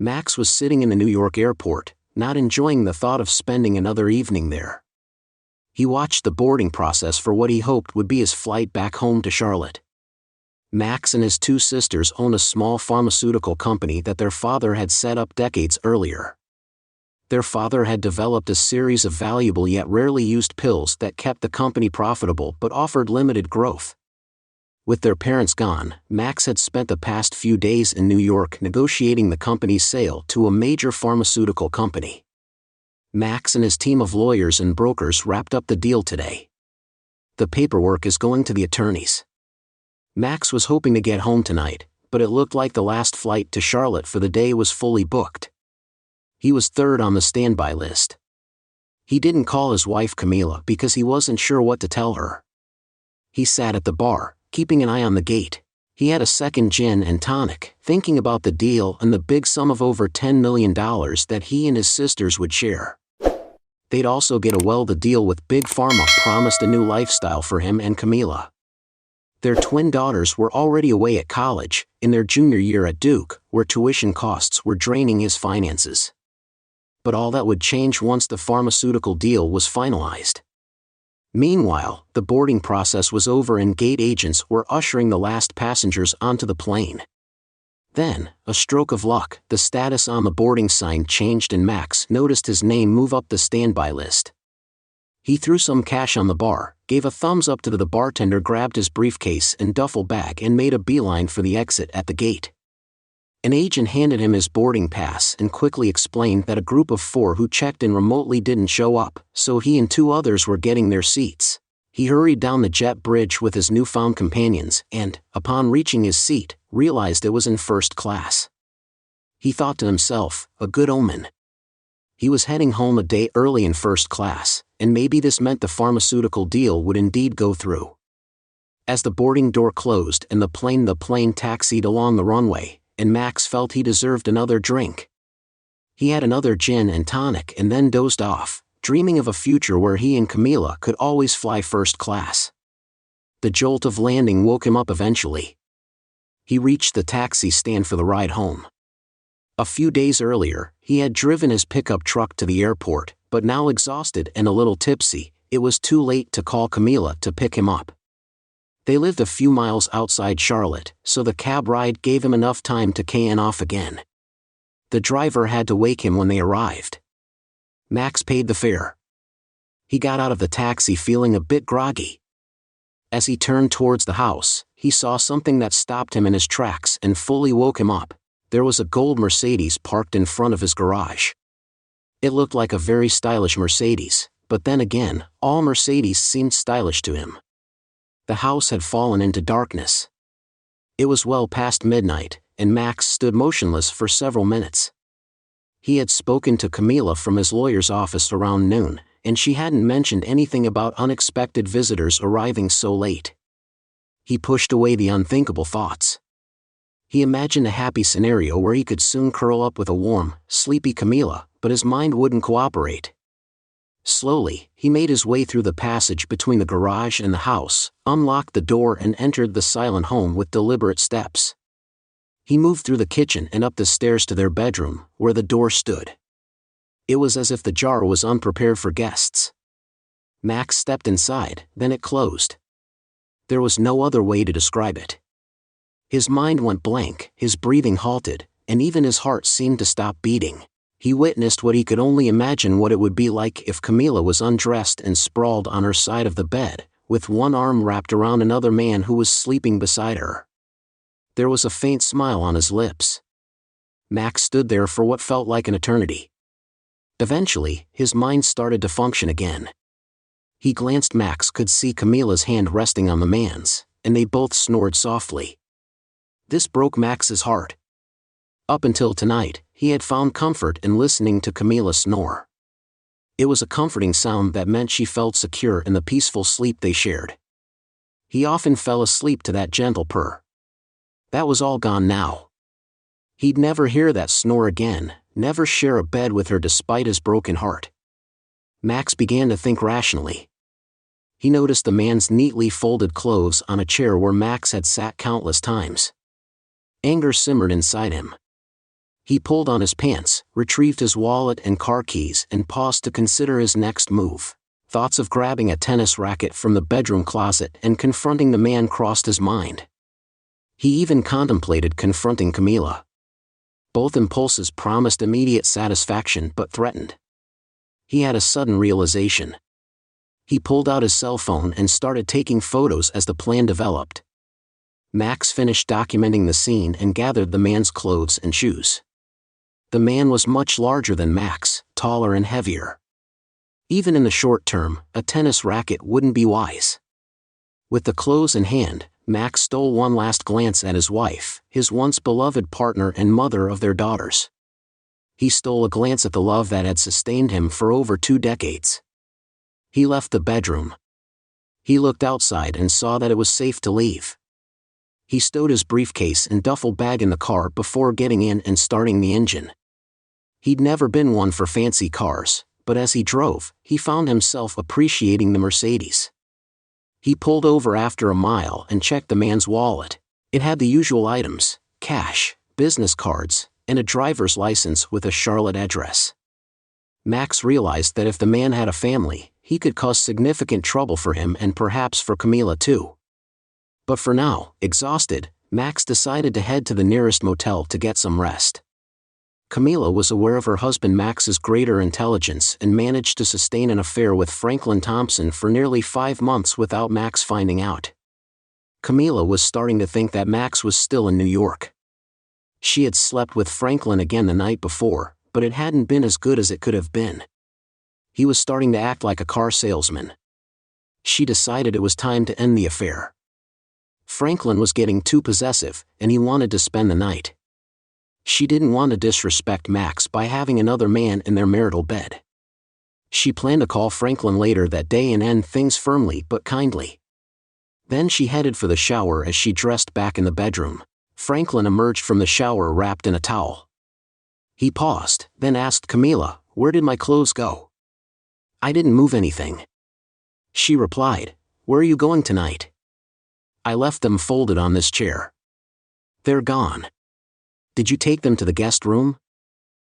Max was sitting in the New York airport, not enjoying the thought of spending another evening there. He watched the boarding process for what he hoped would be his flight back home to Charlotte. Max and his two sisters own a small pharmaceutical company that their father had set up decades earlier. Their father had developed a series of valuable yet rarely used pills that kept the company profitable but offered limited growth. With their parents gone, Max had spent the past few days in New York negotiating the company's sale to a major pharmaceutical company. Max and his team of lawyers and brokers wrapped up the deal today. The paperwork is going to the attorneys. Max was hoping to get home tonight, but it looked like the last flight to Charlotte for the day was fully booked. He was third on the standby list. He didn't call his wife Camila because he wasn't sure what to tell her. He sat at the bar, keeping an eye on the gate. He had a second gin and tonic, thinking about the deal and the big sum of over $10 million that he and his sisters would share. They'd also get the deal with Big Pharma promised a new lifestyle for him and Camila. Their twin daughters were already away at college, in their junior year at Duke, where tuition costs were draining his finances. But all that would change once the pharmaceutical deal was finalized. Meanwhile, the boarding process was over and gate agents were ushering the last passengers onto the plane. Then, a stroke of luck, the status on the boarding sign changed and Max noticed his name move up the standby list. He threw some cash on the bar, gave a thumbs up to the bartender, grabbed his briefcase and duffel bag and made a beeline for the exit at the gate. An agent handed him his boarding pass and quickly explained that a group of 4 who checked in remotely didn't show up, so he and 2 others were getting their seats. He hurried down the jet bridge with his newfound companions and, upon reaching his seat, realized it was in first class. He thought to himself, a good omen. He was heading home a day early in first class, and maybe this meant the pharmaceutical deal would indeed go through. As the boarding door closed and the plane taxied along the runway, and Max felt he deserved another drink. He had another gin and tonic and then dozed off, dreaming of a future where he and Camila could always fly first class. The jolt of landing woke him up eventually. He reached the taxi stand for the ride home. A few days earlier, he had driven his pickup truck to the airport, but now exhausted and a little tipsy, it was too late to call Camila to pick him up. They lived a few miles outside Charlotte, so the cab ride gave him enough time to key off again. The driver had to wake him when they arrived. Max paid the fare. He got out of the taxi feeling a bit groggy. As he turned towards the house, he saw something that stopped him in his tracks and fully woke him up. There was a gold Mercedes parked in front of his garage. It looked like a very stylish Mercedes, but then again, all Mercedes seemed stylish to him. The house had fallen into darkness. It was well past midnight, and Max stood motionless for several minutes. He had spoken to Camila from his lawyer's office around noon, and she hadn't mentioned anything about unexpected visitors arriving so late. He pushed away the unthinkable thoughts. He imagined a happy scenario where he could soon curl up with a warm, sleepy Camila, but his mind wouldn't cooperate. Slowly, he made his way through the passage between the garage and the house, unlocked the door and entered the silent home with deliberate steps. He moved through the kitchen and up the stairs to their bedroom, where the door stood. It was as if the jar was unprepared for guests. Max stepped inside, then it closed. There was no other way to describe it. His mind went blank, his breathing halted, and even his heart seemed to stop beating. He witnessed what he could only imagine what it would be like if Camila was undressed and sprawled on her side of the bed, with one arm wrapped around another man who was sleeping beside her. There was a faint smile on his lips. Max stood there for what felt like an eternity. Eventually, his mind started to function again. He glanced. Max could see Camila's hand resting on the man's, and they both snored softly. This broke Max's heart. Up until tonight, he had found comfort in listening to Camila snore. It was a comforting sound that meant she felt secure in the peaceful sleep they shared. He often fell asleep to that gentle purr. That was all gone now. He'd never hear that snore again, never share a bed with her despite his broken heart. Max began to think rationally. He noticed the man's neatly folded clothes on a chair where Max had sat countless times. Anger simmered inside him. He pulled on his pants, retrieved his wallet and car keys, and paused to consider his next move. Thoughts of grabbing a tennis racket from the bedroom closet and confronting the man crossed his mind. He even contemplated confronting Camila. Both impulses promised immediate satisfaction but threatened. He had a sudden realization. He pulled out his cell phone and started taking photos as the plan developed. Max finished documenting the scene and gathered the man's clothes and shoes. The man was much larger than Max, taller and heavier. Even in the short term, a tennis racket wouldn't be wise. With the clothes in hand, Max stole one last glance at his wife, his once beloved partner and mother of their daughters. He stole a glance at the love that had sustained him for over 2 decades. He left the bedroom. He looked outside and saw that it was safe to leave. He stowed his briefcase and duffel bag in the car before getting in and starting the engine. He'd never been one for fancy cars, but as he drove, he found himself appreciating the Mercedes. He pulled over after a mile and checked the man's wallet. It had the usual items: cash, business cards, and a driver's license with a Charlotte address. Max realized that if the man had a family, he could cause significant trouble for him and perhaps for Camila too. But for now, exhausted, Max decided to head to the nearest motel to get some rest. Camila was aware of her husband Max's greater intelligence and managed to sustain an affair with Franklin Thompson for nearly 5 months without Max finding out. Camila was starting to think that Max was still in New York. She had slept with Franklin again the night before, but it hadn't been as good as it could have been. He was starting to act like a car salesman. She decided it was time to end the affair. Franklin was getting too possessive, and he wanted to spend the night. She didn't want to disrespect Max by having another man in their marital bed. She planned to call Franklin later that day and end things firmly but kindly. Then she headed for the shower. As she dressed back in the bedroom, Franklin emerged from the shower wrapped in a towel. He paused, then asked Camila, "Where did my clothes go?" "I didn't move anything." She replied, "Where are you going tonight?" "I left them folded on this chair." "They're gone." "Did you take them to the guest room?"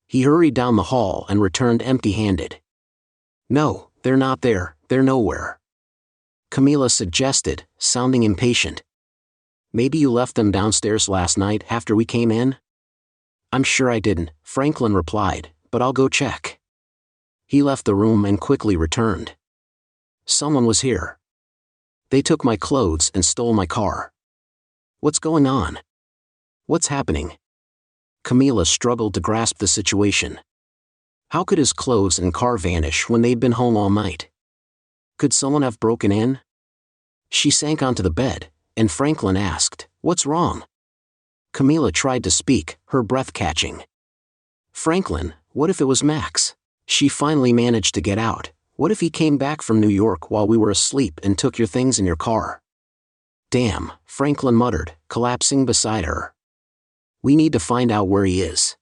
He hurried down the hall and returned empty-handed. "No, they're not there, they're nowhere." Camila suggested, sounding impatient. "Maybe you left them downstairs last night after we came in?" "I'm sure I didn't," Franklin replied, "but I'll go check." He left the room and quickly returned. "Someone was here. They took my clothes and stole my car." "What's going on? What's happening?" Camila struggled to grasp the situation. How could his clothes and car vanish when they'd been home all night? Could someone have broken in? She sank onto the bed, and Franklin asked, "What's wrong?" Camila tried to speak, her breath catching. "Franklin, what if it was Max?" She finally managed to get out. "What if he came back from New York while we were asleep and took your things in your car?" "Damn," Franklin muttered, collapsing beside her. "We need to find out where he is.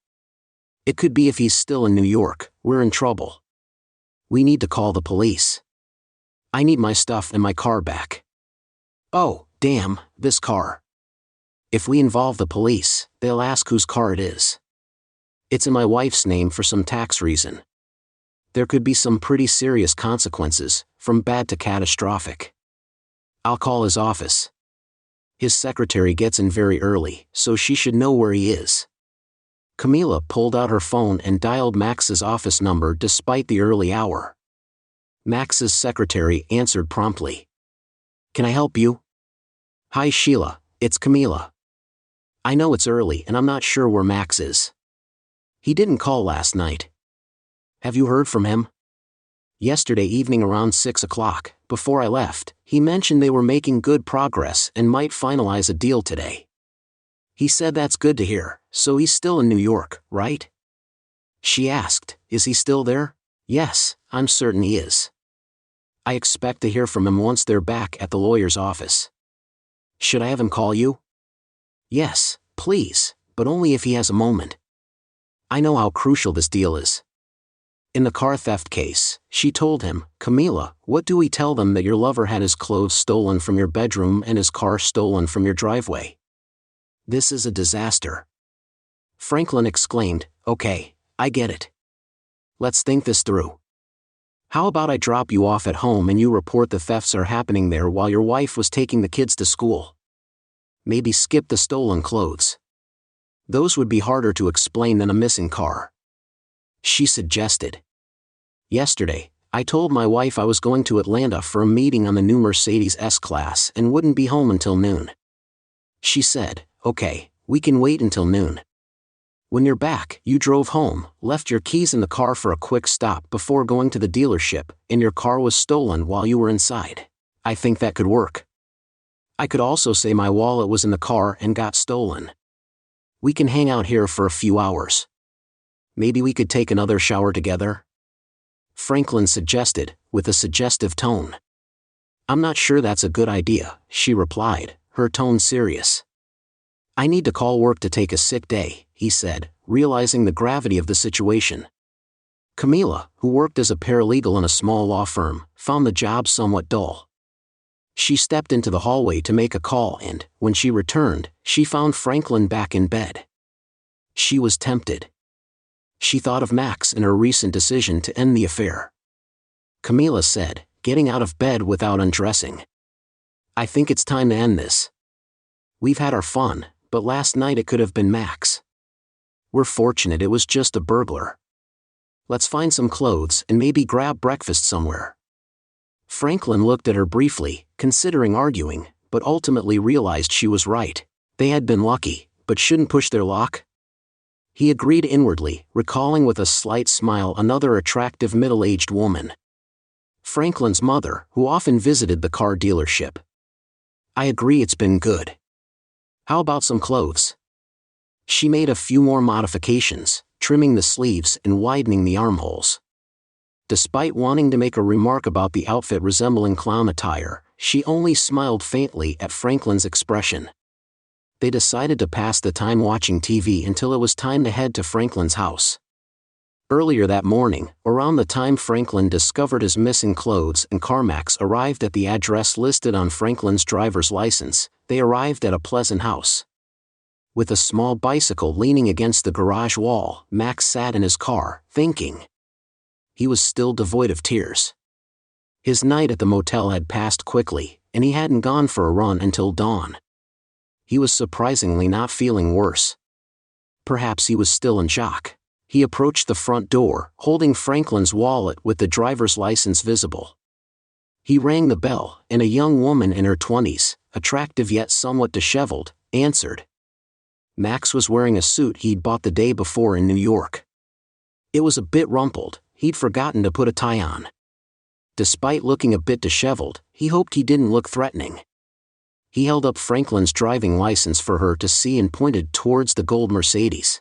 It could be if he's still in New York, we're in trouble. We need to call the police. I need my stuff and my car back. Oh, damn, this car. If we involve the police, they'll ask whose car it is. It's in my wife's name for some tax reason. There could be some pretty serious consequences, from bad to catastrophic. I'll call his office. His secretary gets in very early, so she should know where he is." Camila pulled out her phone and dialed Max's office number despite the early hour. Max's secretary answered promptly. "Can I help you?" "Hi Sheila, it's Camila. I know it's early and I'm not sure where Max is. He didn't call last night. Have you heard from him?" "Yesterday evening around 6 o'clock, before I left, he mentioned they were making good progress and might finalize a deal today. He said that's good to hear, so he's still in New York, right?" She asked, "Is he still there?" "Yes, I'm certain he is. I expect to hear from him once they're back at the lawyer's office. Should I have him call you?" "Yes, please, but only if he has a moment. I know how crucial this deal is." In the car theft case, she told him, "Camila, what do we tell them that your lover had his clothes stolen from your bedroom and his car stolen from your driveway? This is a disaster." Franklin exclaimed, "Okay, I get it. Let's think this through. How about I drop you off at home and you report the thefts are happening there while your wife was taking the kids to school? Maybe skip the stolen clothes. Those would be harder to explain than a missing car," she suggested. "Yesterday, I told my wife I was going to Atlanta for a meeting on the new Mercedes S-Class and wouldn't be home until noon. She said, 'Okay, we can wait until noon.' When you're back, you drove home, left your keys in the car for a quick stop before going to the dealership, and your car was stolen while you were inside. I think that could work. I could also say my wallet was in the car and got stolen. We can hang out here for a few hours. Maybe we could take another shower together?" Franklin suggested, with a suggestive tone. "I'm not sure that's a good idea," she replied, her tone serious. "I need to call work to take a sick day," he said, realizing the gravity of the situation. Camila, who worked as a paralegal in a small law firm, found the job somewhat dull. She stepped into the hallway to make a call and, when she returned, she found Franklin back in bed. She was tempted. She thought of Max and her recent decision to end the affair. Camila said, getting out of bed without undressing, "I think it's time to end this. We've had our fun, but last night it could have been Max. We're fortunate it was just a burglar. Let's find some clothes and maybe grab breakfast somewhere." Franklin looked at her briefly, considering arguing, but ultimately realized she was right. They had been lucky, but shouldn't push their luck. He agreed inwardly, recalling with a slight smile another attractive middle-aged woman. Franklin's mother, who often visited the car dealership. "I agree, it's been good. How about some clothes?" She made a few more modifications, trimming the sleeves and widening the armholes. Despite wanting to make a remark about the outfit resembling clown attire, she only smiled faintly at Franklin's expression. They decided to pass the time watching TV until it was time to head to Franklin's house. Earlier that morning, around the time Franklin discovered his missing clothes and CarMax arrived at the address listed on Franklin's driver's license, they arrived at a pleasant house. With a small bicycle leaning against the garage wall, Max sat in his car, thinking. He was still devoid of tears. His night at the motel had passed quickly, and he hadn't gone for a run until dawn. He was surprisingly not feeling worse. Perhaps he was still in shock. He approached the front door, holding Franklin's wallet with the driver's license visible. He rang the bell, and a young woman in her 20s, attractive yet somewhat disheveled, answered. Max was wearing a suit he'd bought the day before in New York. It was a bit rumpled, he'd forgotten to put a tie on. Despite looking a bit disheveled, he hoped he didn't look threatening. He held up Franklin's driving license for her to see and pointed towards the gold Mercedes.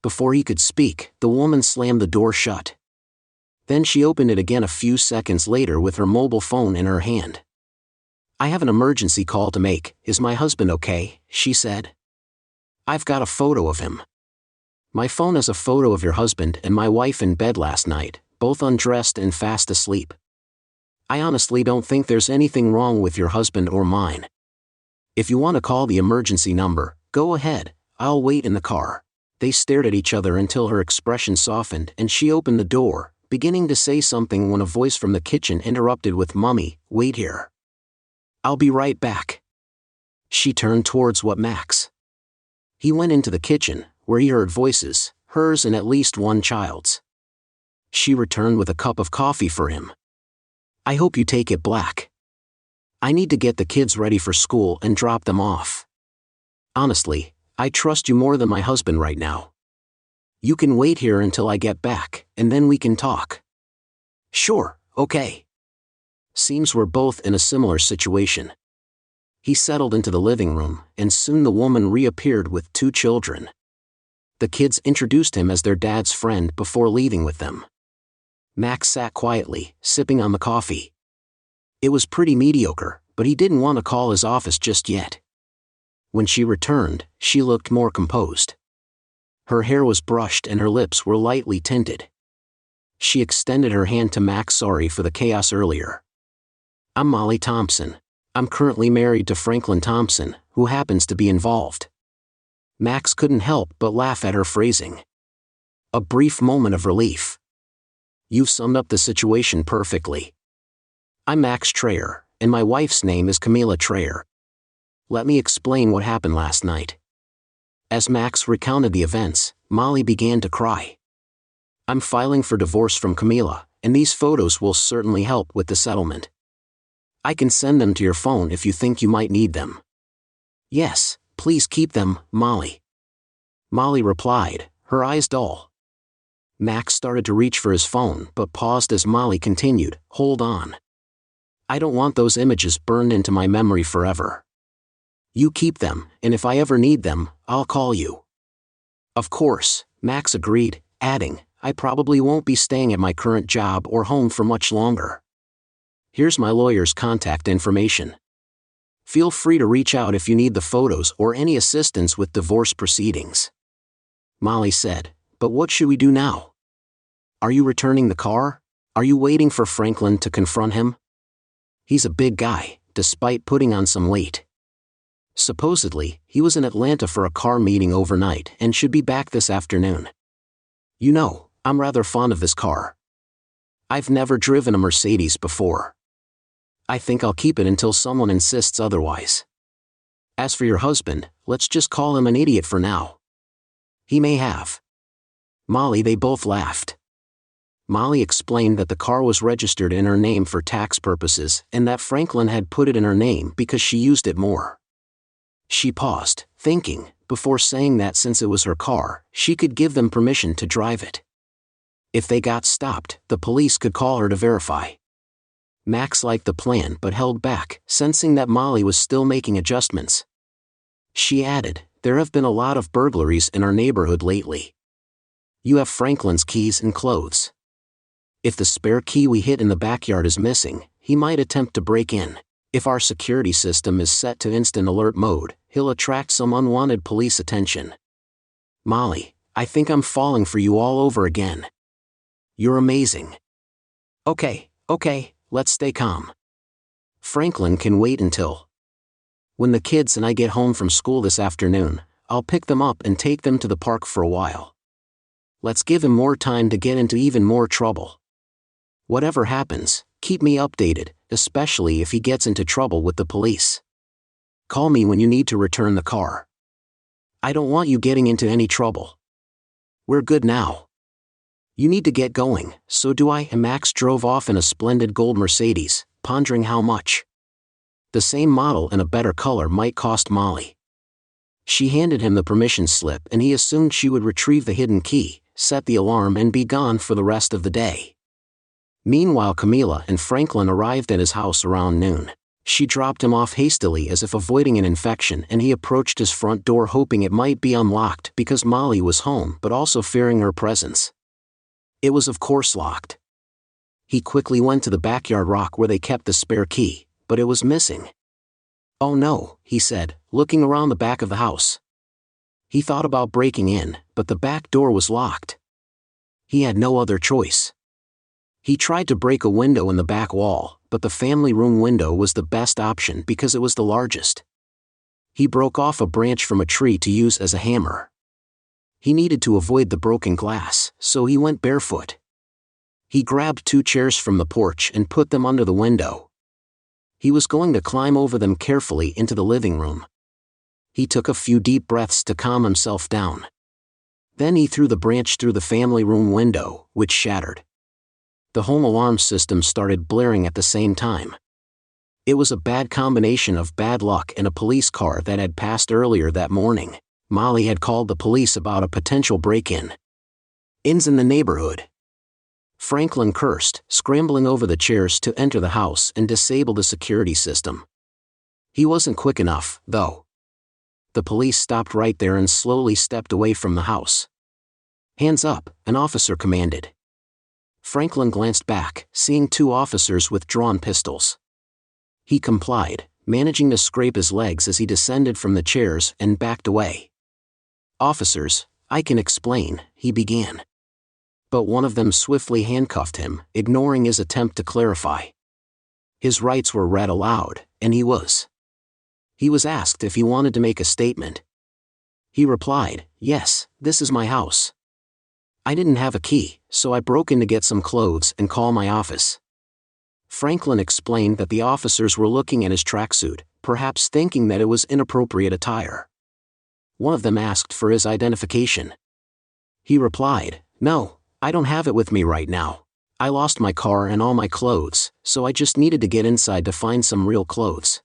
Before he could speak, the woman slammed the door shut. Then she opened it again a few seconds later with her mobile phone in her hand. "I have an emergency call to make. Is my husband okay?" she said. "I've got a photo of him. My phone has a photo of your husband and my wife in bed last night, both undressed and fast asleep. I honestly don't think there's anything wrong with your husband or mine. If you want to call the emergency number, go ahead, I'll wait in the car." They stared at each other until her expression softened and she opened the door, beginning to say something when a voice from the kitchen interrupted with, "Mummy, wait here. I'll be right back." She turned towards Max. He went into the kitchen, where he heard voices, hers and at least one child's. She returned with a cup of coffee for him. "I hope you take it black. I need to get the kids ready for school and drop them off. Honestly, I trust you more than my husband right now. You can wait here until I get back, and then we can talk." "Sure, okay." Seems we're both in a similar situation. He settled into the living room, and soon the woman reappeared with 2 children. The kids introduced him as their dad's friend before leaving with them. Max sat quietly, sipping on the coffee. It was pretty mediocre, but he didn't want to call his office just yet. When she returned, she looked more composed. Her hair was brushed and her lips were lightly tinted. She extended her hand to Max. "Sorry for the chaos earlier. I'm Molly Thompson. I'm currently married to Franklin Thompson, who happens to be involved." Max couldn't help but laugh at her phrasing. A brief moment of relief. You've summed up the situation perfectly. I'm Max Trayer, and my wife's name is Camila Trayer. Let me explain what happened last night. As Max recounted the events, Molly began to cry. I'm filing for divorce from Camila, and these photos will certainly help with the settlement. I can send them to your phone if you think you might need them. Yes, please keep them, Molly. Molly replied, her eyes dull. Max started to reach for his phone but paused as Molly continued, hold on. I don't want those images burned into my memory forever. You keep them, and if I ever need them, I'll call you. Of course, Max agreed, adding, I probably won't be staying at my current job or home for much longer. Here's my lawyer's contact information. Feel free to reach out if you need the photos or any assistance with divorce proceedings. Molly said, but what should we do now? Are you returning the car? Are you waiting for Franklin to confront him? He's a big guy, despite putting on some weight. Supposedly, he was in Atlanta for a car meeting overnight and should be back this afternoon. You know, I'm rather fond of this car. I've never driven a Mercedes before. I think I'll keep it until someone insists otherwise. As for your husband, let's just call him an idiot for now. He may have. Molly, they both laughed. Molly explained that the car was registered in her name for tax purposes and that Franklin had put it in her name because she used it more. She paused, thinking, before saying that since it was her car, she could give them permission to drive it. If they got stopped, the police could call her to verify. Max liked the plan but held back, sensing that Molly was still making adjustments. She added, there have been a lot of burglaries in our neighborhood lately. You have Franklin's keys and clothes. If the spare key we hid in the backyard is missing, he might attempt to break in. If our security system is set to instant alert mode, he'll attract some unwanted police attention. Molly, I think I'm falling for you all over again. You're amazing. Okay, let's stay calm. Franklin can wait until. When the kids and I get home from school this afternoon, I'll pick them up and take them to the park for a while. Let's give him more time to get into even more trouble. Whatever happens, keep me updated, especially if he gets into trouble with the police. Call me when you need to return the car. I don't want you getting into any trouble. We're good now. You need to get going, so do I. And Max drove off in a splendid gold Mercedes, pondering how much. The same model and a better color might cost Molly. She handed him the permission slip and he assumed she would retrieve the hidden key, set the alarm and be gone for the rest of the day. Meanwhile, Camila and Franklin arrived at his house around noon. She dropped him off hastily as if avoiding an infection and he approached his front door hoping it might be unlocked because Molly was home but also fearing her presence. It was of course locked. He quickly went to the backyard rock where they kept the spare key, but it was missing. Oh no, he said, looking around the back of the house. He thought about breaking in, but the back door was locked. He had no other choice. He tried to break a window in the back wall, but the family room window was the best option because it was the largest. He broke off a branch from a tree to use as a hammer. He needed to avoid the broken glass, so he went barefoot. He grabbed 2 chairs from the porch and put them under the window. He was going to climb over them carefully into the living room. He took a few deep breaths to calm himself down. Then he threw the branch through the family room window, which shattered. The home alarm system started blaring at the same time. It was a bad combination of bad luck and a police car that had passed earlier that morning. Molly had called the police about a potential break-in. Inns in the neighborhood. Franklin cursed, scrambling over the chairs to enter the house and disable the security system. He wasn't quick enough, though. The police stopped right there and slowly stepped away from the house. Hands up, an officer commanded. Franklin glanced back, seeing 2 officers with drawn pistols. He complied, managing to scrape his legs as he descended from the chairs and backed away. Officers, I can explain, he began. But one of them swiftly handcuffed him, ignoring his attempt to clarify. His rights were read aloud, and he was asked if he wanted to make a statement. He replied, "Yes, this is my house. I didn't have a key, so I broke in to get some clothes and call my office." Franklin explained that the officers were looking at his tracksuit, perhaps thinking that it was inappropriate attire. One of them asked for his identification. He replied, "No, I don't have it with me right now. I lost my car and all my clothes, so I just needed to get inside to find some real clothes."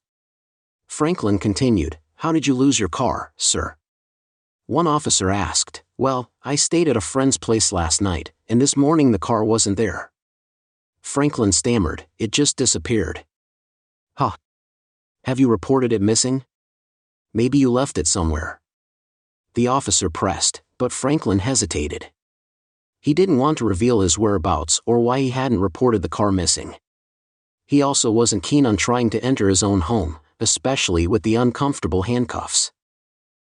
Franklin continued, "How did you lose your car, sir?" One officer asked, "Well, I stayed at a friend's place last night, and this morning the car wasn't there." Franklin stammered, "It just disappeared." "Huh. Have you reported it missing? Maybe you left it somewhere." The officer pressed, but Franklin hesitated. He didn't want to reveal his whereabouts or why he hadn't reported the car missing. He also wasn't keen on trying to enter his own home, especially with the uncomfortable handcuffs.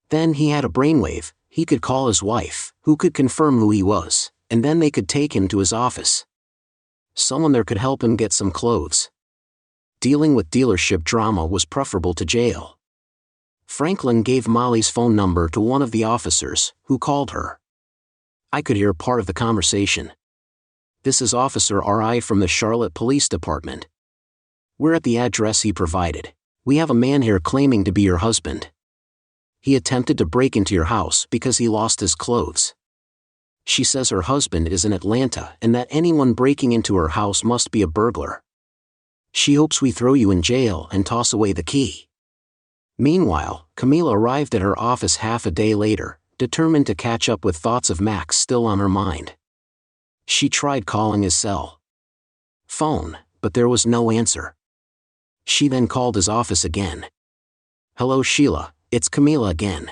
Then he had a brainwave. He could call his wife, who could confirm who he was, and then they could take him to his office. Someone there could help him get some clothes. Dealing with dealership drama was preferable to jail. Franklin gave Molly's phone number to one of the officers, who called her. I could hear part of the conversation. "This is Officer R.I. from the Charlotte Police Department. We're at the address he provided. We have a man here claiming to be your husband. He attempted to break into your house because he lost his clothes. She says her husband is in Atlanta and that anyone breaking into her house must be a burglar. She hopes we throw you in jail and toss away the key." Meanwhile, Camila arrived at her office half a day later, determined to catch up with thoughts of Max still on her mind. She tried calling his cell phone, but there was no answer. She then called his office again. "Hello Sheila, it's Camila again.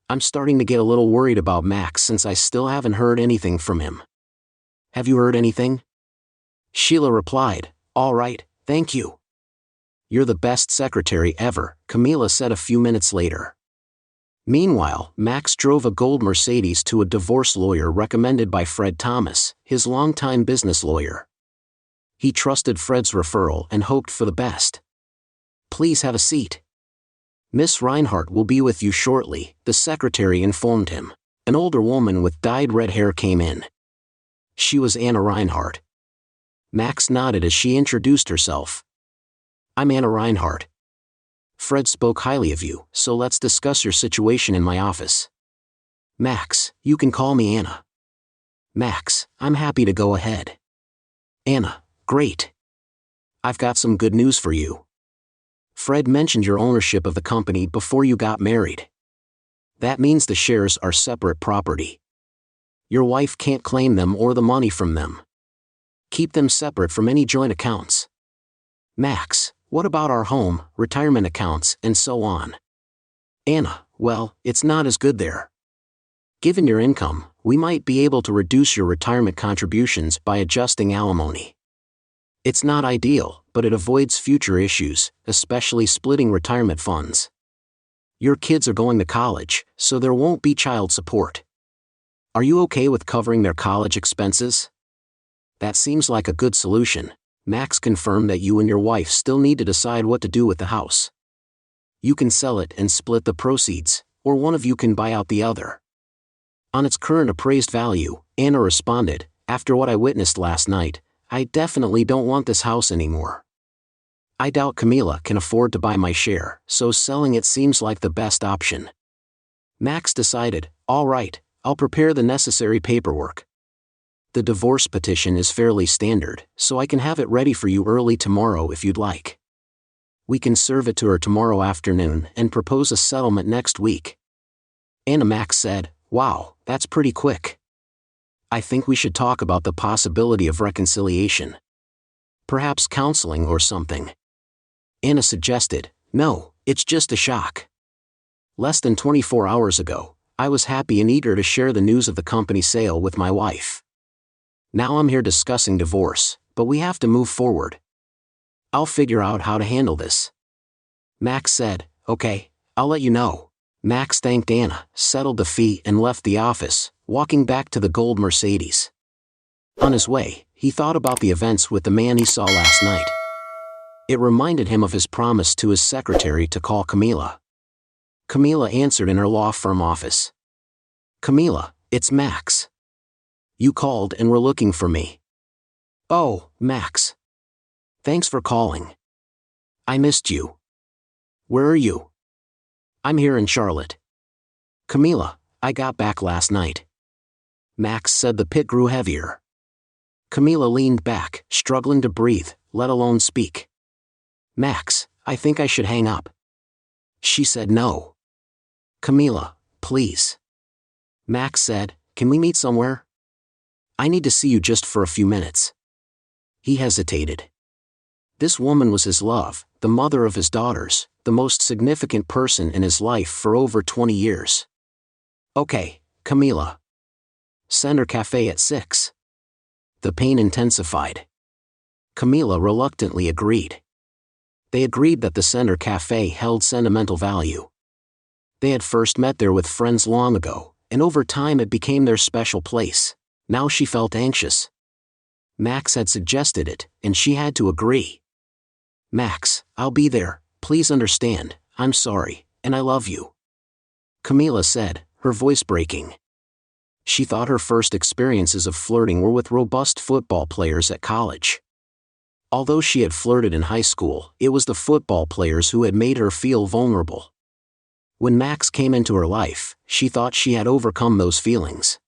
I'm starting to get a little worried about Max since I still haven't heard anything from him. Have you heard anything?" Sheila replied, "All right, thank you." "You're the best secretary ever," Camila said a few minutes later. Meanwhile, Max drove a gold Mercedes to a divorce lawyer recommended by Fred Thomas, his longtime business lawyer. He trusted Fred's referral and hoped for the best. "Please have a seat. Miss Reinhardt will be with you shortly," the secretary informed him. An older woman with dyed red hair came in. She was Anna Reinhardt. Max nodded as she introduced herself. "I'm Anna Reinhardt. Fred spoke highly of you, so let's discuss your situation in my office." "Max, you can call me Anna." "Max, I'm happy to go ahead." "Anna, great. I've got some good news for you. Fred mentioned your ownership of the company before you got married. That means the shares are separate property. Your wife can't claim them or the money from them. Keep them separate from any joint accounts." "Max, what about our home, retirement accounts, and so on?" "Anna, well, it's not as good there. Given your income, we might be able to reduce your retirement contributions by adjusting alimony. It's not ideal, but it avoids future issues, especially splitting retirement funds. Your kids are going to college, so there won't be child support. Are you okay with covering their college expenses?" "That seems like a good solution." Max confirmed that you and your wife still need to decide what to do with the house. You can sell it and split the proceeds, or one of you can buy out the other. On its current appraised value, Anna responded, "After what I witnessed last night, I definitely don't want this house anymore. I doubt Camila can afford to buy my share, so selling it seems like the best option." Max decided, "All right, I'll prepare the necessary paperwork. The divorce petition is fairly standard, so I can have it ready for you early tomorrow if you'd like. We can serve it to her tomorrow afternoon and propose a settlement next week." Anna. Max said, "Wow, that's pretty quick. I think we should talk about the possibility of reconciliation. Perhaps counseling or something." Anna suggested, "No, it's just a shock. Less than 24 hours ago, I was happy and eager to share the news of the company sale with my wife. Now I'm here discussing divorce, but we have to move forward. I'll figure out how to handle this." Max said, "Okay, I'll let you know." Max thanked Anna, settled the fee and left the office, walking back to the gold Mercedes. On his way, he thought about the events with the man he saw last night. It reminded him of his promise to his secretary to call Camila. Camila answered in her law firm office. Camila, it's Max. You called and were looking for me. Oh, Max. Thanks for calling. I missed you. Where are you? I'm here in Charlotte. Camila, I got back last night. Max said. The pit grew heavier. Camila leaned back, struggling to breathe, let alone speak. Max, I think I should hang up. She said no. Camila, please. Max said, can we meet somewhere? I need to see you just for a few minutes. He hesitated. This woman was his love, the mother of his daughters, the most significant person in his life for over 20 years. Okay, Camila. Center Cafe at 6. The pain intensified. Camila reluctantly agreed. They agreed that the Center Cafe held sentimental value. They had first met there with friends long ago, and over time it became their special place. Now she felt anxious. Max had suggested it, and she had to agree. Max, I'll be there, please understand, I'm sorry, and I love you. Camila said, her voice breaking. She thought her first experiences of flirting were with robust football players at college. Although she had flirted in high school, it was the football players who had made her feel vulnerable. When Max came into her life, she thought she had overcome those feelings.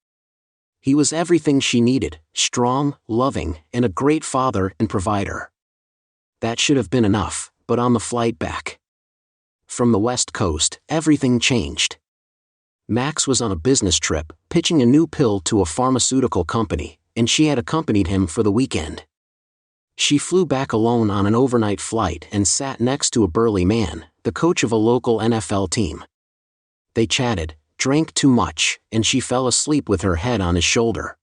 He was everything she needed, strong, loving, and a great father and provider. That should have been enough, but on the flight back from the West Coast, everything changed. Max was on a business trip, pitching a new pill to a pharmaceutical company, and she had accompanied him for the weekend. She flew back alone on an overnight flight and sat next to a burly man, the coach of a local NFL team. They chatted, drank too much, and she fell asleep with her head on his shoulder.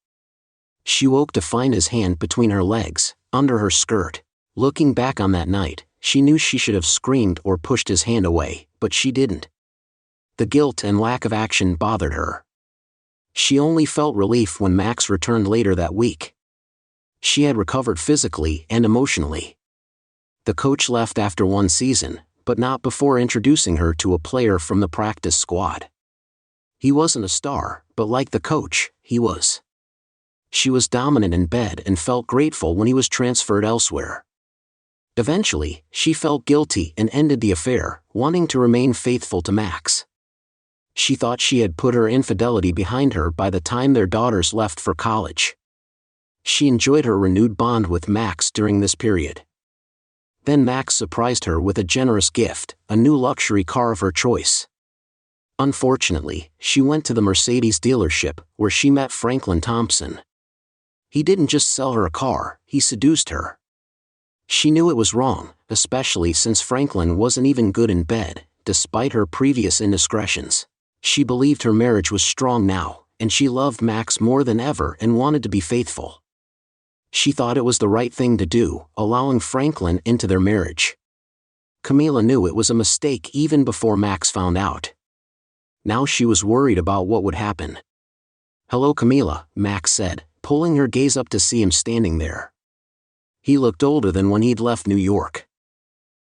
She woke to find his hand between her legs, under her skirt. Looking back on that night, she knew she should have screamed or pushed his hand away, but she didn't. The guilt and lack of action bothered her. She only felt relief when Max returned later that week. She had recovered physically and emotionally. The coach left after one season, but not before introducing her to a player from the practice squad. He wasn't a star, but like the coach, he was. She was dominant in bed and felt grateful when he was transferred elsewhere. Eventually, she felt guilty and ended the affair, wanting to remain faithful to Max. She thought she had put her infidelity behind her by the time their daughters left for college. She enjoyed her renewed bond with Max during this period. Then Max surprised her with a generous gift, a new luxury car of her choice. Unfortunately, she went to the Mercedes dealership, where she met Franklin Thompson. He didn't just sell her a car, he seduced her. She knew it was wrong, especially since Franklin wasn't even good in bed, despite her previous indiscretions. She believed her marriage was strong now, and she loved Max more than ever and wanted to be faithful. She thought it was the right thing to do, allowing Franklin into their marriage. Camila knew it was a mistake even before Max found out. Now she was worried about what would happen. "Hello, Camila," Max said, pulling her gaze up to see him standing there. He looked older than when he'd left New York.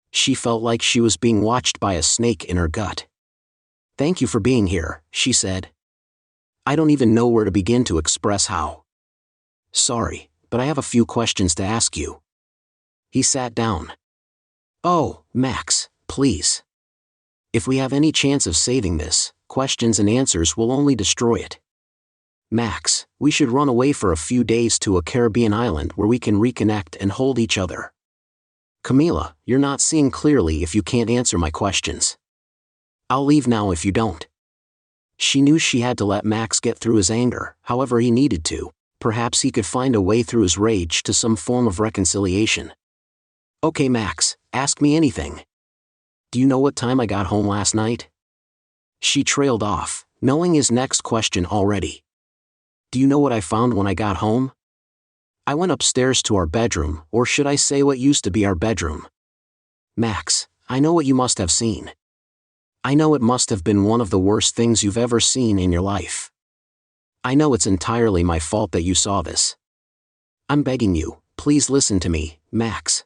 She felt like she was being watched by a snake in her gut. "Thank you for being here," she said. "I don't even know where to begin to express how sorry, but I have a few questions to ask you." He sat down. "Oh, Max, please. If we have any chance of saving this, questions and answers will only destroy it. Max, we should run away for a few days to a Caribbean island where we can reconnect and hold each other." "Camila, you're not seeing clearly if you can't answer my questions. I'll leave now if you don't." She knew she had to let Max get through his anger, however he needed to. Perhaps he could find a way through his rage to some form of reconciliation. "Okay, Max, ask me anything. Do you know what time I got home last night?" She trailed off, knowing his next question already. "Do you know what I found when I got home? I went upstairs to our bedroom, or should I say what used to be our bedroom. Max, I know what you must have seen. I know it must have been one of the worst things you've ever seen in your life. I know it's entirely my fault that you saw this. I'm begging you, please listen to me, Max.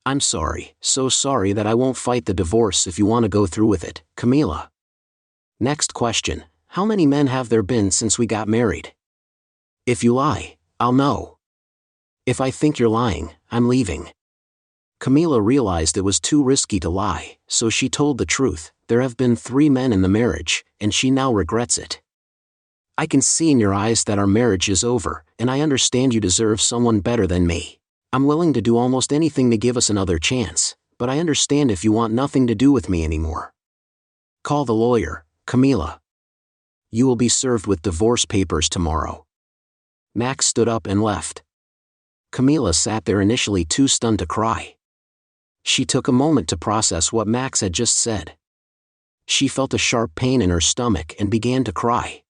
I'm sorry, so sorry that I won't fight the divorce if you want to go through with it, Camila. Next question, how many men have there been since we got married? If you lie, I'll know. If I think you're lying, I'm leaving. Camila realized it was too risky to lie, so she told the truth. There have been 3 men in the marriage, and she now regrets it. I can see in your eyes that our marriage is over, and I understand you deserve someone better than me. I'm willing to do almost anything to give us another chance, but I understand if you want nothing to do with me anymore. Call the lawyer, Camila. You will be served with divorce papers tomorrow. Max stood up and left. Camila sat there initially too stunned to cry. She took a moment to process what Max had just said. She felt a sharp pain in her stomach and began to cry.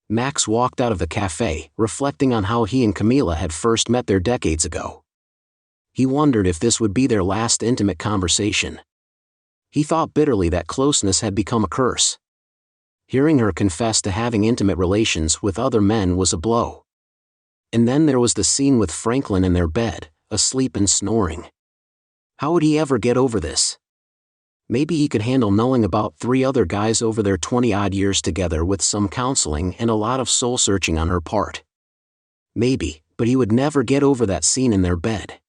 Max walked out of the cafe, reflecting on how he and Camila had first met there decades ago. He wondered if this would be their last intimate conversation. He thought bitterly that closeness had become a curse. Hearing her confess to having intimate relations with other men was a blow. And then there was the scene with Franklin in their bed, asleep and snoring. How would he ever get over this? Maybe he could handle knowing about 3 other guys over their 20-odd years together with some counseling and a lot of soul-searching on her part. Maybe, but he would never get over that scene in their bed.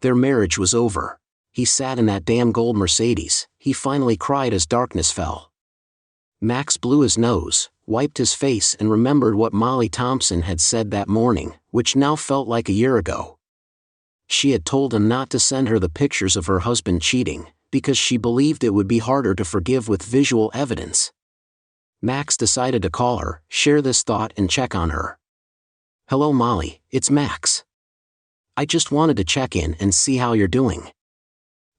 Their marriage was over. He sat in that damn gold Mercedes. He finally cried as darkness fell. Max blew his nose, wiped his face and remembered what Molly Thompson had said that morning, which now felt like a year ago. She had told him not to send her the pictures of her husband cheating, because she believed it would be harder to forgive with visual evidence. Max decided to call her, share this thought and check on her. Hello Molly, it's Max. I just wanted to check in and see how you're doing.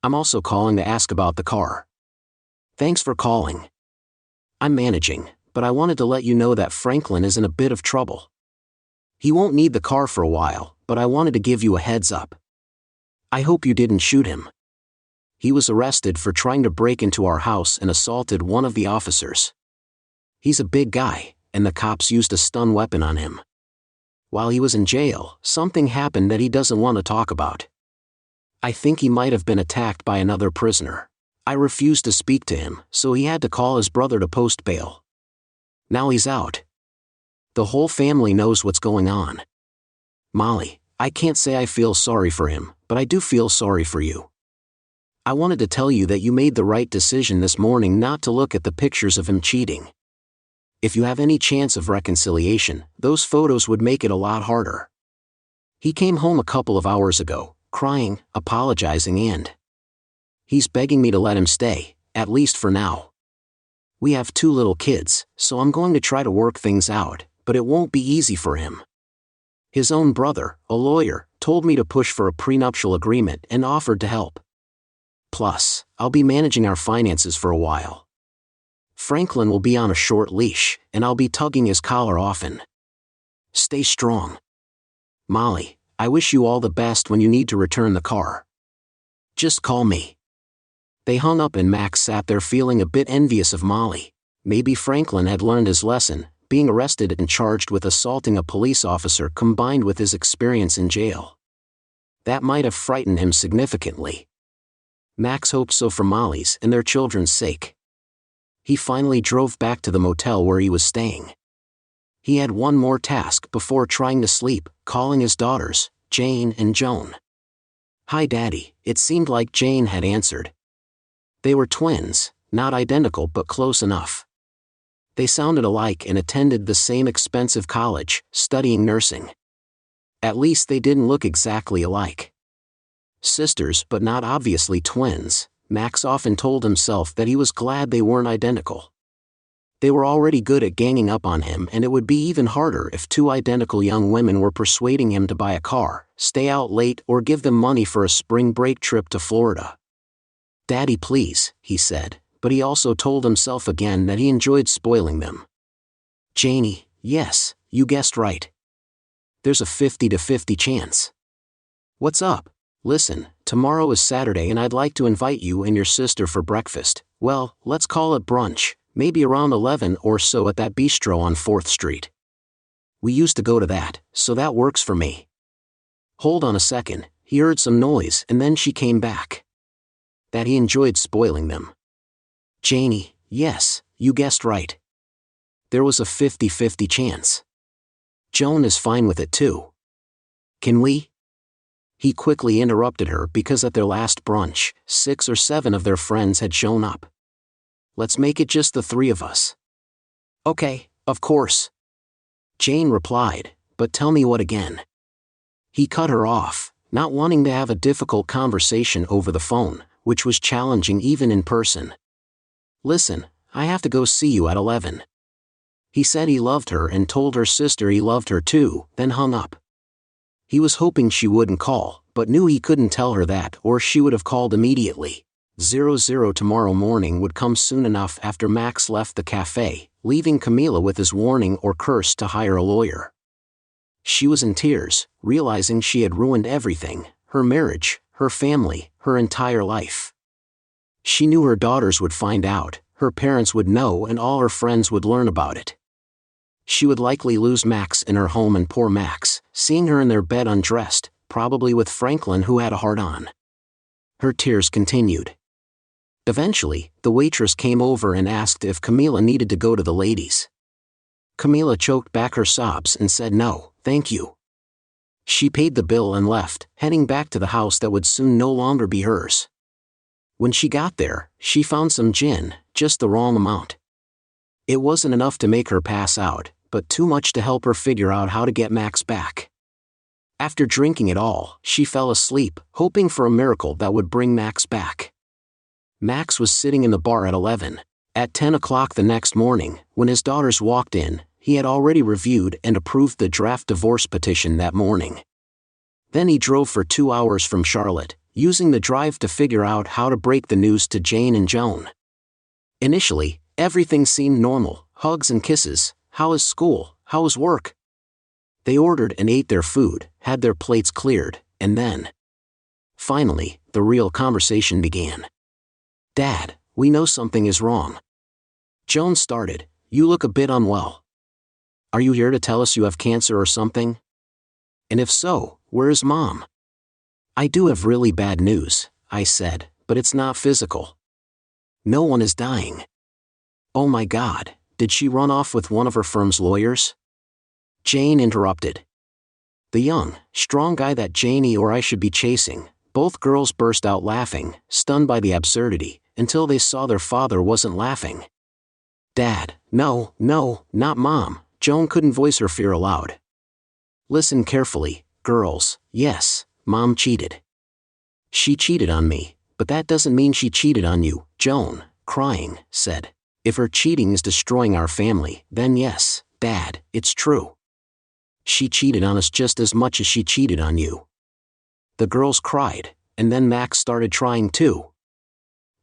I'm also calling to ask about the car. Thanks for calling. I'm managing, but I wanted to let you know that Franklin is in a bit of trouble. He won't need the car for a while, but I wanted to give you a heads up. I hope you didn't shoot him. He was arrested for trying to break into our house and assaulted one of the officers. He's a big guy, and the cops used a stun weapon on him. While he was in jail, something happened that he doesn't want to talk about. I think he might have been attacked by another prisoner. I refused to speak to him, so he had to call his brother to post bail. Now he's out. The whole family knows what's going on. Molly, I can't say I feel sorry for him, but I do feel sorry for you. I wanted to tell you that you made the right decision this morning not to look at the pictures of him cheating. If you have any chance of reconciliation, those photos would make it a lot harder. He came home a couple of hours ago, crying, apologizing and he's begging me to let him stay, at least for now. We have 2 little kids, so I'm going to try to work things out, but it won't be easy for him. His own brother, a lawyer, told me to push for a prenuptial agreement and offered to help. Plus, I'll be managing our finances for a while. Franklin will be on a short leash, and I'll be tugging his collar often. Stay strong. Molly, I wish you all the best when you need to return the car. Just call me. They hung up and Max sat there feeling a bit envious of Molly. Maybe Franklin had learned his lesson, being arrested and charged with assaulting a police officer combined with his experience in jail. That might have frightened him significantly. Max hoped so for Molly's and their children's sake. He finally drove back to the motel where he was staying. He had one more task before trying to sleep, calling his daughters, Jane and Joan. Hi Daddy, it seemed like Jane had answered. They were twins, not identical but close enough. They sounded alike and attended the same expensive college, studying nursing. At least they didn't look exactly alike. Sisters but not obviously twins, Max often told himself that he was glad they weren't identical. They were already good at ganging up on him and it would be even harder if 2 identical young women were persuading him to buy a car, stay out late or give them money for a spring break trip to Florida. Daddy please, he said, but he also told himself again that he enjoyed spoiling them. Janie, yes, you guessed right. There's a 50-50 chance. What's up? Listen, tomorrow is Saturday and I'd like to invite you and your sister for breakfast. Well, let's call it brunch, maybe around 11 or so at that bistro on 4th Street. We used to go to that, so that works for me. Hold on a second, he heard some noise and then she came back. That he enjoyed spoiling them. Janie, yes, You guessed right. There was a 50-50 chance. Joan is fine with it too. Can we? He quickly interrupted her because at their last brunch, 6 or 7 of their friends had shown up. Let's make it just the 3 of us. Okay, of course. Jane replied, but tell me what again? He cut her off, not wanting to have a difficult conversation over the phone, which was challenging even in person. Listen, I have to go see you at 11. He said he loved her and told her sister he loved her too, then hung up. He was hoping she wouldn't call, but knew he couldn't tell her that or she would have called immediately. 00 tomorrow morning would come soon enough after Max left the cafe, leaving Camila with his warning or curse to hire a lawyer. She was in tears, realizing she had ruined everything, her marriage, her family, her entire life. She knew her daughters would find out, her parents would know and all her friends would learn about it. She would likely lose Max in her home and poor Max, seeing her in their bed undressed, probably with Franklin who had a heart-on. Her tears continued. Eventually, the waitress came over and asked if Camila needed to go to the ladies. Camila choked back her sobs and said no, thank you. She paid the bill and left, heading back to the house that would soon no longer be hers. When she got there, she found some gin, just the wrong amount. It wasn't enough to make her pass out, but too much to help her figure out how to get Max back. After drinking it all, she fell asleep, hoping for a miracle that would bring Max back. Max was sitting in the bar at 11. At 10 o'clock the next morning, when his daughters walked in, he had already reviewed and approved the draft divorce petition that morning. Then he drove for 2 hours from Charlotte, using the drive to figure out how to break the news to Jane and Joan. Initially, everything seemed normal, hugs and kisses. How is school? How is work? They ordered and ate their food, had their plates cleared, and then, finally, the real conversation began. Dad, we know something is wrong. Joan started, you look a bit unwell. Are you here to tell us you have cancer or something? And if so, where is Mom? I do have really bad news, I said, but it's not physical. No one is dying. Oh my God, did she run off with one of her firm's lawyers? Jane interrupted. The young, strong guy that Janie or I should be chasing. Both girls burst out laughing, stunned by the absurdity, until they saw their father wasn't laughing. Dad, no, not Mom. Joan couldn't voice her fear aloud. Listen carefully, girls, yes, Mom cheated. She cheated on me, but that doesn't mean she cheated on you, Joan, crying, said. If her cheating is destroying our family, then yes, Dad, it's true. She cheated on us just as much as she cheated on you. The girls cried, and then Max started trying too.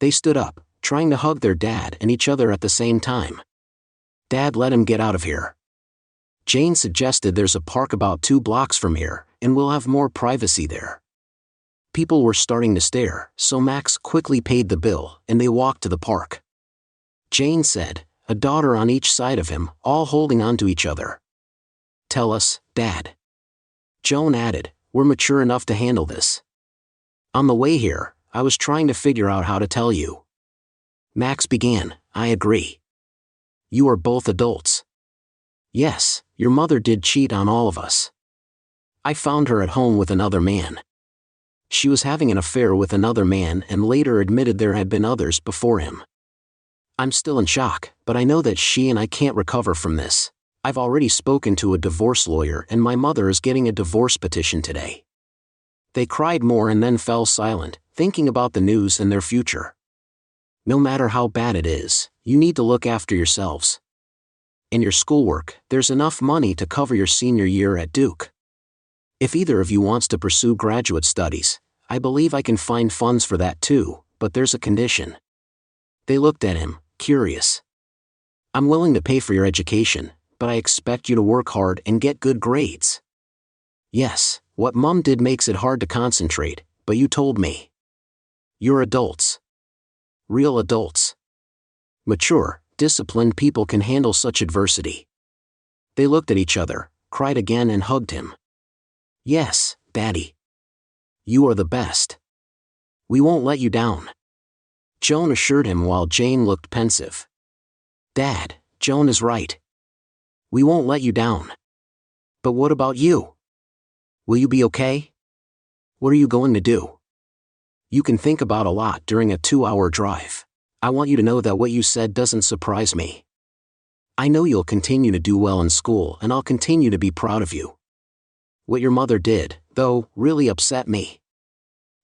They stood up, trying to hug their dad and each other at the same time. Dad, let him get out of here. Jane suggested there's a park about 2 blocks from here, and we'll have more privacy there. People were starting to stare, so Max quickly paid the bill, and they walked to the park. Jane said, a daughter on each side of him, all holding on to each other. Tell us, Dad. Joan added, we're mature enough to handle this. On the way here, I was trying to figure out how to tell you. Max began, I agree. You are both adults. Yes, your mother did cheat on all of us. I found her at home with another man. She was having an affair with another man and later admitted there had been others before him. I'm still in shock, but I know that she and I can't recover from this. I've already spoken to a divorce lawyer and my mother is getting a divorce petition today. They cried more and then fell silent, thinking about the news and their future. No matter how bad it is, you need to look after yourselves. In your schoolwork, there's enough money to cover your senior year at Duke. If either of you wants to pursue graduate studies, I believe I can find funds for that too, but there's a condition. They looked at him, curious. I'm willing to pay for your education, but I expect you to work hard and get good grades. Yes, what Mom did makes it hard to concentrate, but you told me. You're adults. Real adults. Mature, disciplined people can handle such adversity. They looked at each other, cried again and hugged him. Yes, Daddy. You are the best. We won't let you down. Joan assured him while Jane looked pensive. Dad, Joan is right. We won't let you down. But what about you? Will you be okay? What are you going to do? You can think about a lot during a 2-hour drive. I want you to know that what you said doesn't surprise me. I know you'll continue to do well in school and I'll continue to be proud of you. What your mother did, though, really upset me.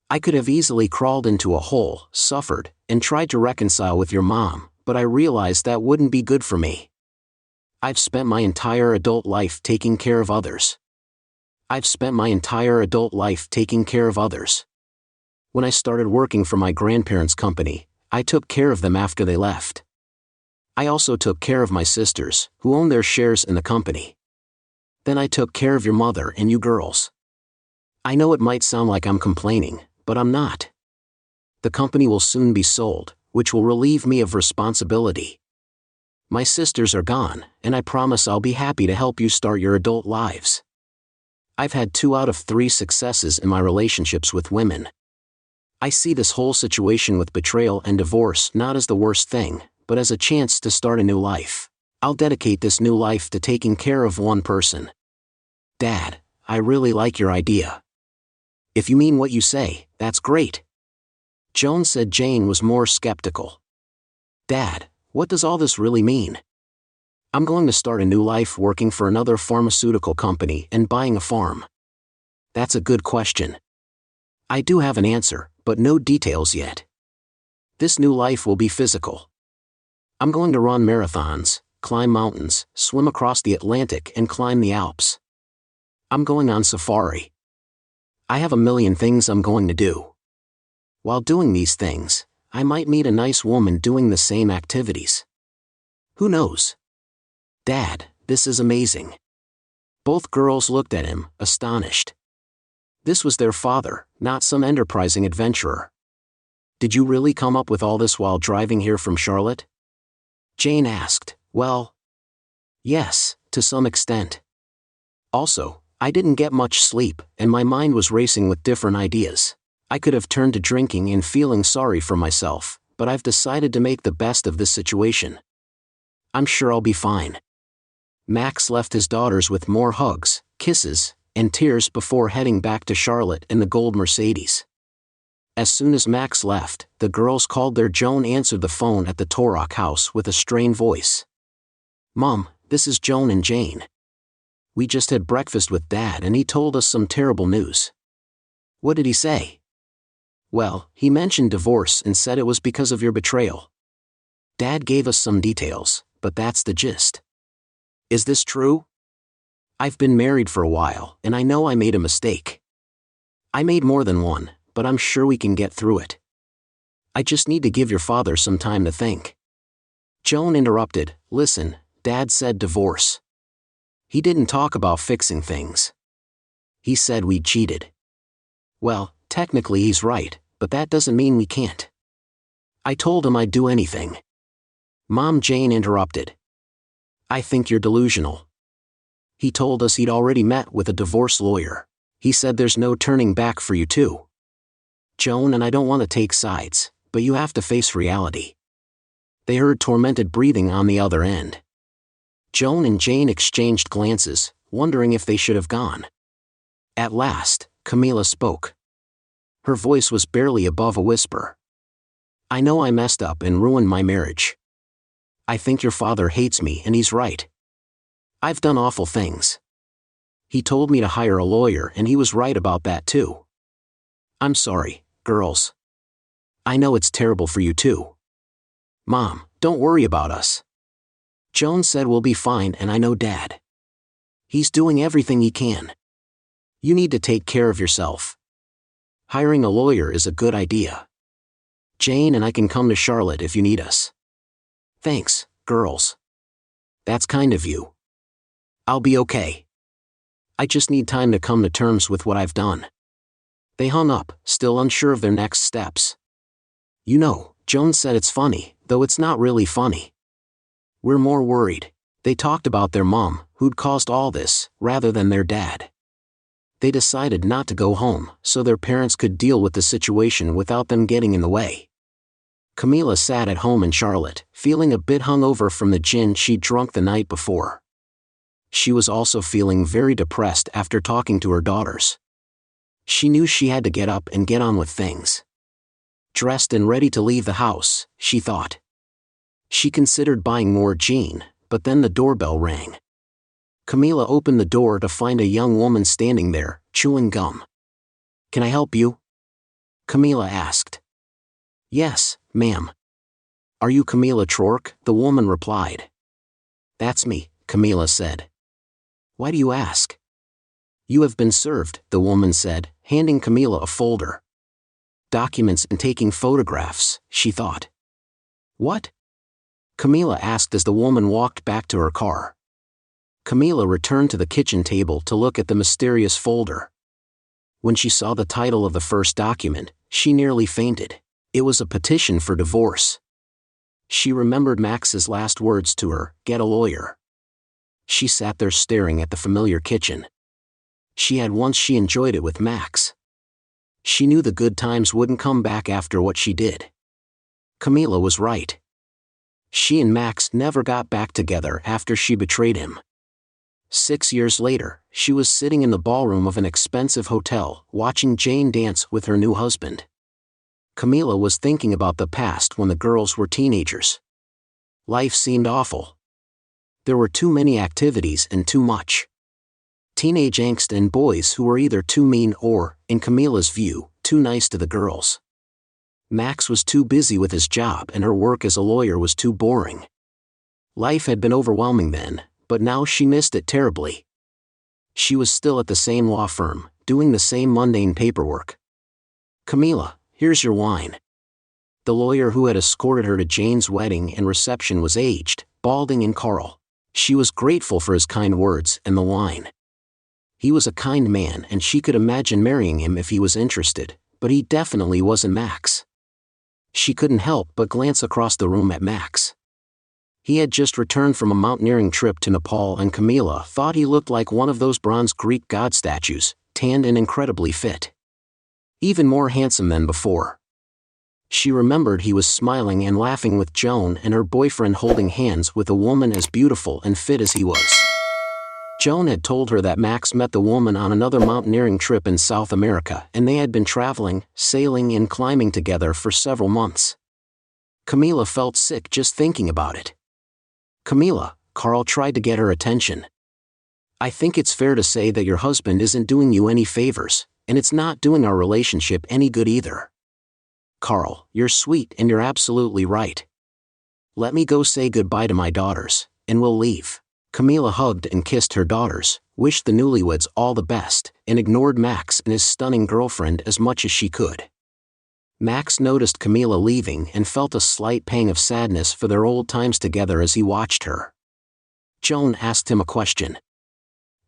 I could have easily crawled into a hole, suffered, and tried to reconcile with your mom, but I realized that wouldn't be good for me. I've spent my entire adult life taking care of others. When I started working for my grandparents' company, I took care of them after they left. I also took care of my sisters, who own their shares in the company. Then I took care of your mother and you girls. I know it might sound like I'm complaining, but I'm not. The company will soon be sold, which will relieve me of responsibility. My sisters are gone, and I promise I'll be happy to help you start your adult lives. I've had 2 out of 3 successes in my relationships with women. I see this whole situation with betrayal and divorce not as the worst thing, but as a chance to start a new life. I'll dedicate this new life to taking care of one person. Dad, I really like your idea. If you mean what you say, that's great. Joan said Jane was more skeptical. Dad, what does all this really mean? I'm going to start a new life working for another pharmaceutical company and buying a farm. That's a good question. I do have an answer, but no details yet. This new life will be physical. I'm going to run marathons, climb mountains, swim across the Atlantic and climb the Alps. I'm going on safari. I have a million things I'm going to do. While doing these things, I might meet a nice woman doing the same activities. Who knows? Dad, this is amazing. Both girls looked at him, astonished. This was their father, not some enterprising adventurer. Did you really come up with all this while driving here from Charlotte? Jane asked. Well, yes, to some extent. Also, I didn't get much sleep, and my mind was racing with different ideas. I could have turned to drinking and feeling sorry for myself, but I've decided to make the best of this situation. I'm sure I'll be fine. Max left his daughters with more hugs, kisses, and tears before heading back to Charlotte in the gold Mercedes. As soon as Max left, the girls called their Joan answered the phone at the Torok house with a strained voice. Mom, this is Joan and Jane. We just had breakfast with Dad and he told us some terrible news. What did he say? Well, he mentioned divorce and said it was because of your betrayal. Dad gave us some details, but that's the gist. Is this true? I've been married for a while and I know I made a mistake. I made more than one, but I'm sure we can get through it. I just need to give your father some time to think. Joan interrupted. Listen, Dad said divorce. He didn't talk about fixing things. He said we cheated. Well, technically he's right, but that doesn't mean we can't. I told him I'd do anything. Mom, Jane interrupted. I think you're delusional. He told us he'd already met with a divorce lawyer. He said there's no turning back for you two. Joan, and I don't want to take sides, but you have to face reality. They heard tormented breathing on the other end. Joan and Jane exchanged glances, wondering if they should have gone. At last, Camila spoke. Her voice was barely above a whisper. I know I messed up and ruined my marriage. I think your father hates me and he's right. I've done awful things. He told me to hire a lawyer and he was right about that too. I'm sorry, girls. I know it's terrible for you too. Mom, don't worry about us. Joan said we'll be fine and I know Dad. He's doing everything he can. You need to take care of yourself. Hiring a lawyer is a good idea. Jane and I can come to Charlotte if you need us. Thanks, girls. That's kind of you. I'll be okay. I just need time to come to terms with what I've done. They hung up, still unsure of their next steps. You know, Joan said it's funny, though it's not really funny. We're more worried. They talked about their mom, who'd caused all this, rather than their dad. They decided not to go home, so their parents could deal with the situation without them getting in the way. Camila sat at home in Charlotte, feeling a bit hungover from the gin she'd drunk the night before. She was also feeling very depressed after talking to her daughters. She knew she had to get up and get on with things. Dressed and ready to leave the house, she thought. She considered buying more gin, but then the doorbell rang. Camila opened the door to find a young woman standing there, chewing gum. "Can I help you?" Camila asked. "Yes, ma'am." "Are you Camila Trourk?" the woman replied. "That's me," Camila said. "Why do you ask?" "You have been served," the woman said, handing Camila a folder. Documents and taking photographs, she thought. "What?" Camila asked as the woman walked back to her car. Camila returned to the kitchen table to look at the mysterious folder. When she saw the title of the first document, she nearly fainted. It was a petition for divorce. She remembered Max's last words to her, "Get a lawyer." She sat there staring at the familiar kitchen. She enjoyed it with Max. She knew the good times wouldn't come back after what she did. Camila was right. She and Max never got back together after she betrayed him. 6 years later, she was sitting in the ballroom of an expensive hotel, watching Jane dance with her new husband. Camila was thinking about the past when the girls were teenagers. Life seemed awful. There were too many activities and too much. Teenage angst and boys who were either too mean or, in Camila's view, too nice to the girls. Max was too busy with his job and her work as a lawyer was too boring. Life had been overwhelming then, but now she missed it terribly. She was still at the same law firm, doing the same mundane paperwork. "Camila, here's your wine." The lawyer who had escorted her to Jane's wedding and reception was aged, balding and Carl. She was grateful for his kind words and the wine. He was a kind man and she could imagine marrying him if he was interested, but he definitely wasn't Max. She couldn't help but glance across the room at Max. He had just returned from a mountaineering trip to Nepal and Camila thought he looked like one of those bronze Greek god statues, tanned and incredibly fit. Even more handsome than before. She remembered he was smiling and laughing with Joan and her boyfriend holding hands with a woman as beautiful and fit as he was. Joan had told her that Max met the woman on another mountaineering trip in South America and they had been traveling, sailing and climbing together for several months. Camila felt sick just thinking about it. "Camila," Carl tried to get her attention. "I think it's fair to say that your husband isn't doing you any favors, and it's not doing our relationship any good either." "Carl, you're sweet and you're absolutely right. Let me go say goodbye to my daughters, and we'll leave." Camila hugged and kissed her daughters, wished the newlyweds all the best, and ignored Max and his stunning girlfriend as much as she could. Max noticed Camila leaving and felt a slight pang of sadness for their old times together as he watched her. Joan asked him a question.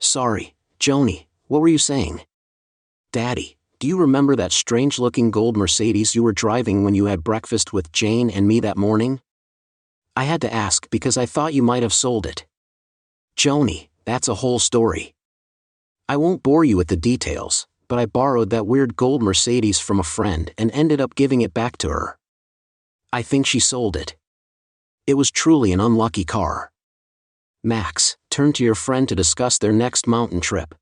"Sorry, Joni, what were you saying?" "Daddy, do you remember that strange-looking gold Mercedes you were driving when you had breakfast with Jane and me that morning? I had to ask because I thought you might have sold it." "Joni, that's a whole story. I won't bore you with the details, but I borrowed that weird gold Mercedes from a friend and ended up giving it back to her. I think she sold it. It was truly an unlucky car." Max, turn to your friend to discuss their next mountain trip.